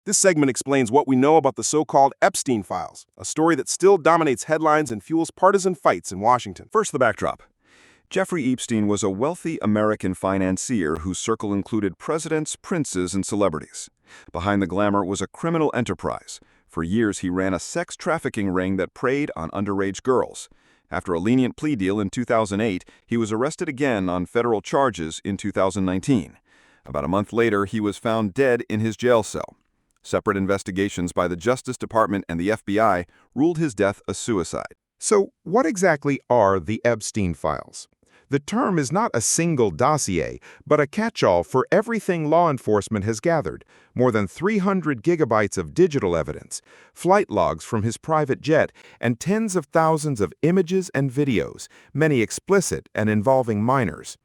This segment explains what we know about the so-called Epstein files, a story that still dominates headlines and fuels partisan fights in Washington. First, the backdrop. Jeffrey Epstein was a wealthy American financier whose circle included presidents, princes, and celebrities. Behind the glamour was a criminal enterprise. For years, he ran a sex trafficking ring that preyed on underage girls. After a lenient plea deal in 2008, he was arrested again on federal charges in 2019. About a month later, he was found dead in his jail cell. Separate investigations by the Justice Department and the FBI ruled his death a suicide. So, what exactly are the Epstein files? The term is not a single dossier, but a catch-all for everything law enforcement has gathered. More than 300 gigabytes of digital evidence, flight logs from his private jet, and tens of thousands of images and videos, many explicit and involving minors.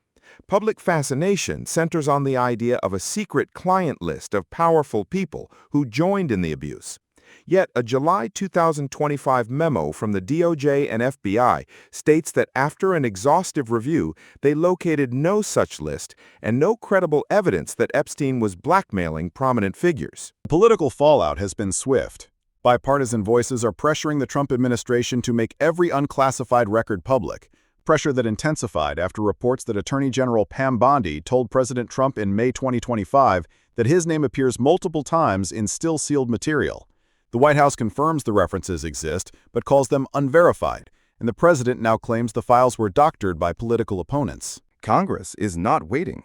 Public fascination centers on the idea of a secret client list of powerful people who joined in the abuse. Yet a July 2025 memo from the DOJ and FBI states that after an exhaustive review, they located no such list and no credible evidence that Epstein was blackmailing prominent figures. The political fallout has been swift. Bipartisan voices are pressuring the Trump administration to make every unclassified record public, pressure that intensified after reports that Attorney General Pam Bondi told President Trump in May 2025 that his name appears multiple times in still sealed material. The White House confirms the references exist, but calls them unverified, and the president now claims the files were doctored by political opponents. Congress is not waiting.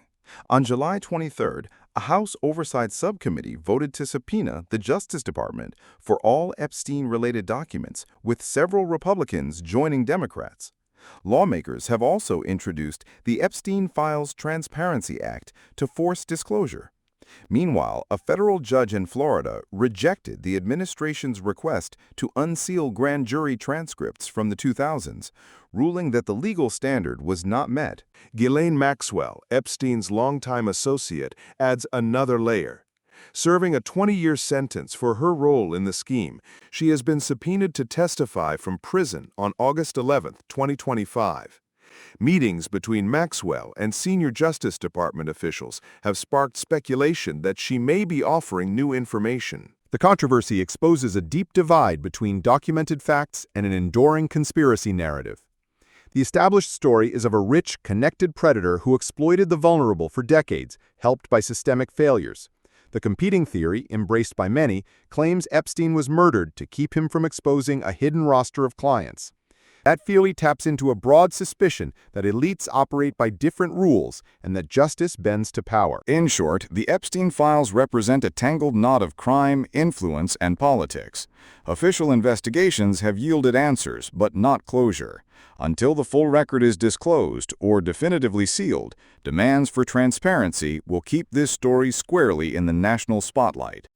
On July 23rd, a House Oversight Subcommittee voted to subpoena the Justice Department for all Epstein-related documents, with several Republicans joining Democrats. Lawmakers have also introduced the Epstein Files Transparency Act to force disclosure. Meanwhile, a federal judge in Florida rejected the administration's request to unseal grand jury transcripts from the 2000s, ruling that the legal standard was not met. Ghislaine Maxwell, Epstein's longtime associate, adds another layer. Serving a 20-year sentence for her role in the scheme, she has been subpoenaed to testify from prison on August 11, 2025. Meetings between Maxwell and senior Justice Department officials have sparked speculation that she may be offering new information. The controversy exposes a deep divide between documented facts and an enduring conspiracy narrative. The established story is of a rich, connected predator who exploited the vulnerable for decades, helped by systemic failures. The competing theory, embraced by many, claims Epstein was murdered to keep him from exposing a hidden roster of clients. That theory taps into a broad suspicion that elites operate by different rules and that justice bends to power. In short, the Epstein files represent a tangled knot of crime, influence, and politics. Official investigations have yielded answers, but not closure. Until the full record is disclosed or definitively sealed, demands for transparency will keep this story squarely in the national spotlight.